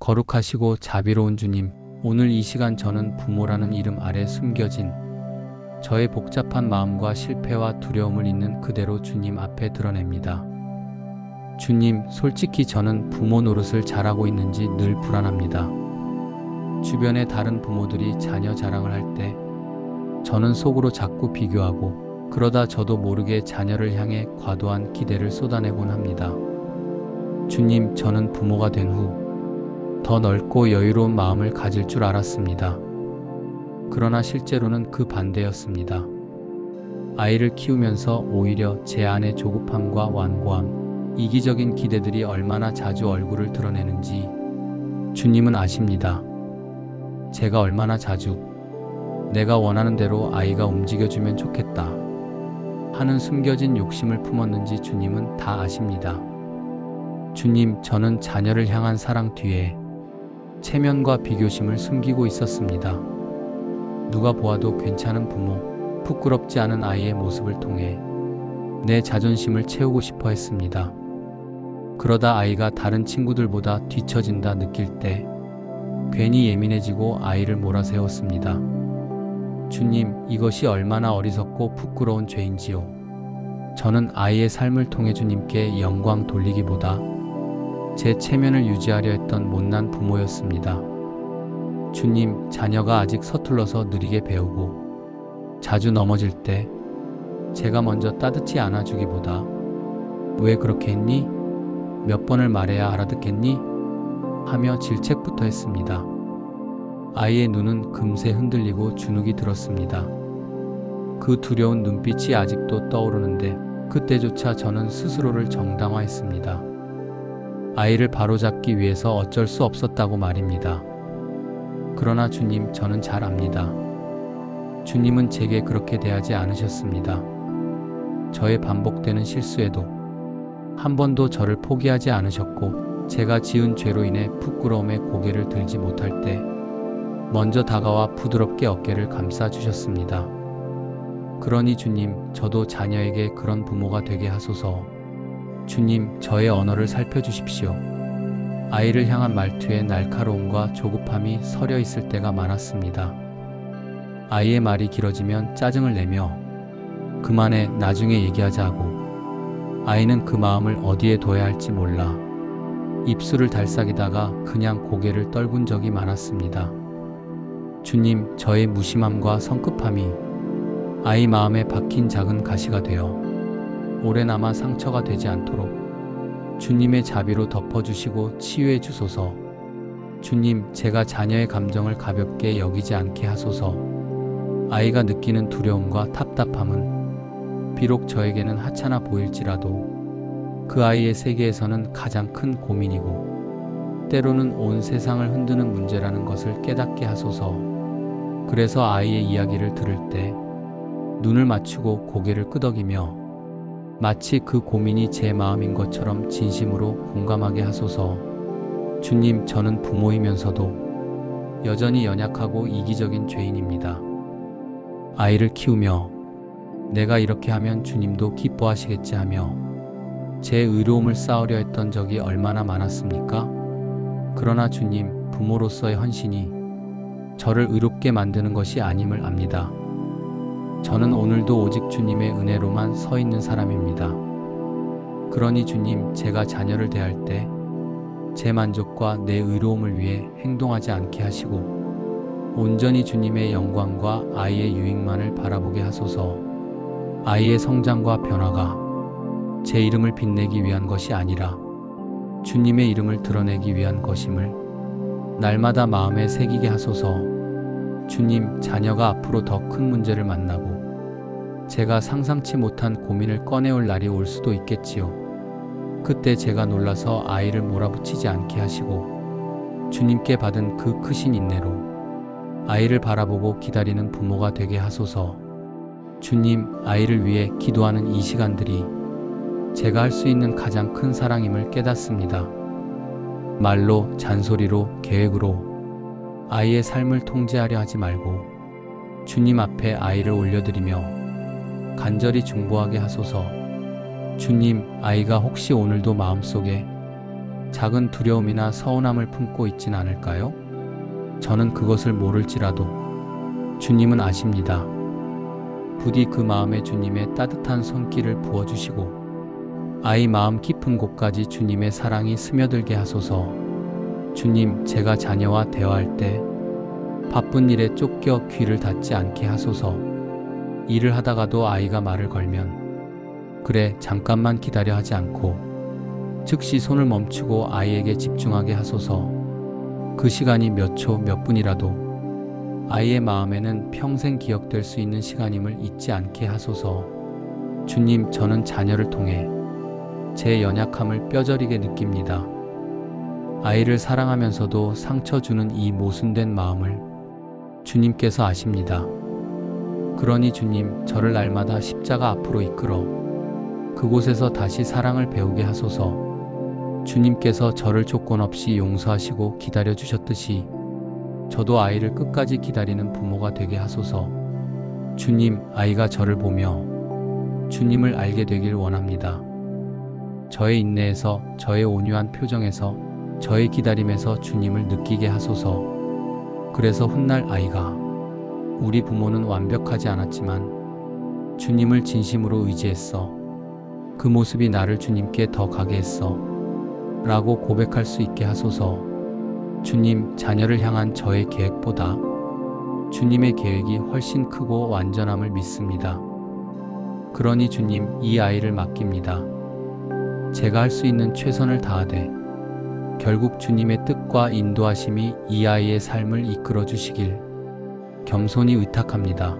거룩하시고 자비로운 주님, 오늘 이 시간 저는 부모라는 이름 아래 숨겨진 저의 복잡한 마음과 실패와 두려움을 있는 그대로 주님 앞에 드러냅니다. 주님, 솔직히 저는 부모 노릇을 잘하고 있는지 늘 불안합니다. 주변의 다른 부모들이 자녀 자랑을 할 때 저는 속으로 자꾸 비교하고 그러다 저도 모르게 자녀를 향해 과도한 기대를 쏟아내곤 합니다. 주님, 저는 부모가 된 후 더 넓고 여유로운 마음을 가질 줄 알았습니다. 그러나 실제로는 그 반대였습니다. 아이를 키우면서 오히려 제 안의 조급함과 완고함, 이기적인 기대들이 얼마나 자주 얼굴을 드러내는지 주님은 아십니다. 제가 얼마나 자주 내가 원하는 대로 아이가 움직여주면 좋겠다 하는 숨겨진 욕심을 품었는지 주님은 다 아십니다. 주님, 저는 자녀를 향한 사랑 뒤에 체면과 비교심을 숨기고 있었습니다. 누가 보아도 괜찮은 부모, 부끄럽지 않은 아이의 모습을 통해 내 자존심을 채우고 싶어 했습니다. 그러다 아이가 다른 친구들보다 뒤처진다 느낄 때 괜히 예민해지고 아이를 몰아세웠습니다. 주님, 이것이 얼마나 어리석고 부끄러운 죄인지요. 저는 아이의 삶을 통해 주님께 영광 돌리기보다 제 체면을 유지하려 했던 못난 부모였습니다. 주님, 자녀가 아직 서툴러서 느리게 배우고 자주 넘어질 때 제가 먼저 따뜻히 안아주기보다 왜 그렇게 했니? 몇 번을 말해야 알아듣겠니? 하며 질책부터 했습니다. 아이의 눈은 금세 흔들리고 주눅이 들었습니다. 그 두려운 눈빛이 아직도 떠오르는데 그때조차 저는 스스로를 정당화했습니다. 아이를 바로잡기 위해서 어쩔 수 없었다고 말입니다. 그러나 주님, 저는 잘 압니다. 주님은 제게 그렇게 대하지 않으셨습니다. 저의 반복되는 실수에도 한 번도 저를 포기하지 않으셨고, 제가 지은 죄로 인해 부끄러움에 고개를 들지 못할 때 먼저 다가와 부드럽게 어깨를 감싸 주셨습니다. 그러니 주님, 저도 자녀에게 그런 부모가 되게 하소서. 주님, 저의 언어를 살펴주십시오. 아이를 향한 말투에 날카로움과 조급함이 서려 있을 때가 많았습니다. 아이의 말이 길어지면 짜증을 내며 그만해, 나중에 얘기하자 하고 아이는 그 마음을 어디에 둬야 할지 몰라 입술을 달싹이다가 그냥 고개를 떨군 적이 많았습니다. 주님, 저의 무심함과 성급함이 아이 마음에 박힌 작은 가시가 되어 오래 남아 상처가 되지 않도록 주님의 자비로 덮어주시고 치유해 주소서. 주님, 제가 자녀의 감정을 가볍게 여기지 않게 하소서. 아이가 느끼는 두려움과 답답함은 비록 저에게는 하찮아 보일지라도 그 아이의 세계에서는 가장 큰 고민이고 때로는 온 세상을 흔드는 문제라는 것을 깨닫게 하소서. 그래서 아이의 이야기를 들을 때 눈을 맞추고 고개를 끄덕이며 마치 그 고민이 제 마음인 것처럼 진심으로 공감하게 하소서. 주님, 저는 부모이면서도 여전히 연약하고 이기적인 죄인입니다. 아이를 키우며 내가 이렇게 하면 주님도 기뻐하시겠지 하며 제 의로움을 쌓으려 했던 적이 얼마나 많았습니까? 그러나 주님, 부모로서의 헌신이 저를 의롭게 만드는 것이 아님을 압니다. 저는 오늘도 오직 주님의 은혜로만 서 있는 사람입니다. 그러니 주님, 제가 자녀를 대할 때 제 만족과 내 의로움을 위해 행동하지 않게 하시고 온전히 주님의 영광과 아이의 유익만을 바라보게 하소서. 아이의 성장과 변화가 제 이름을 빛내기 위한 것이 아니라 주님의 이름을 드러내기 위한 것임을 날마다 마음에 새기게 하소서. 주님, 자녀가 앞으로 더 큰 문제를 만나고 제가 상상치 못한 고민을 꺼내올 날이 올 수도 있겠지요. 그때 제가 놀라서 아이를 몰아붙이지 않게 하시고 주님께 받은 그 크신 인내로 아이를 바라보고 기다리는 부모가 되게 하소서. 주님, 아이를 위해 기도하는 이 시간들이 제가 할 수 있는 가장 큰 사랑임을 깨닫습니다. 말로, 잔소리로, 계획으로 아이의 삶을 통제하려 하지 말고 주님 앞에 아이를 올려드리며 간절히 중보하게 하소서. 주님, 아이가 혹시 오늘도 마음속에 작은 두려움이나 서운함을 품고 있진 않을까요? 저는 그것을 모를지라도 주님은 아십니다. 부디 그 마음에 주님의 따뜻한 손길을 부어주시고 아이 마음 깊은 곳까지 주님의 사랑이 스며들게 하소서. 주님, 제가 자녀와 대화할 때 바쁜 일에 쫓겨 귀를 닫지 않게 하소서. 일을 하다가도 아이가 말을 걸면 그래 잠깐만 기다려 하지 않고 즉시 손을 멈추고 아이에게 집중하게 하소서. 그 시간이 몇 초, 몇 분이라도 아이의 마음에는 평생 기억될 수 있는 시간임을 잊지 않게 하소서. 주님, 저는 자녀를 통해 제 연약함을 뼈저리게 느낍니다. 아이를 사랑하면서도 상처 주는 이 모순된 마음을 주님께서 아십니다. 그러니 주님, 저를 날마다 십자가 앞으로 이끌어 그곳에서 다시 사랑을 배우게 하소서. 주님께서 저를 조건 없이 용서하시고 기다려 주셨듯이 저도 아이를 끝까지 기다리는 부모가 되게 하소서. 주님, 아이가 저를 보며 주님을 알게 되길 원합니다. 저의 인내에서, 저의 온유한 표정에서, 저의 기다림에서 주님을 느끼게 하소서. 그래서 훗날 아이가 우리 부모는 완벽하지 않았지만 주님을 진심으로 의지했어. 그 모습이 나를 주님께 더 가게 했어. 라고 고백할 수 있게 하소서. 주님, 자녀를 향한 저의 계획보다 주님의 계획이 훨씬 크고 완전함을 믿습니다. 그러니 주님, 이 아이를 맡깁니다. 제가 할 수 있는 최선을 다하되 결국 주님의 뜻과 인도하심이 이 아이의 삶을 이끌어 주시길 겸손히 의탁합니다.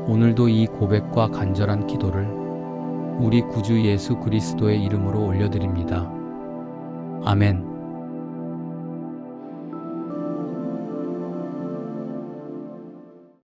오늘도 이 고백과 간절한 기도를 우리 구주 예수 그리스도의 이름으로 올려드립니다. 아멘.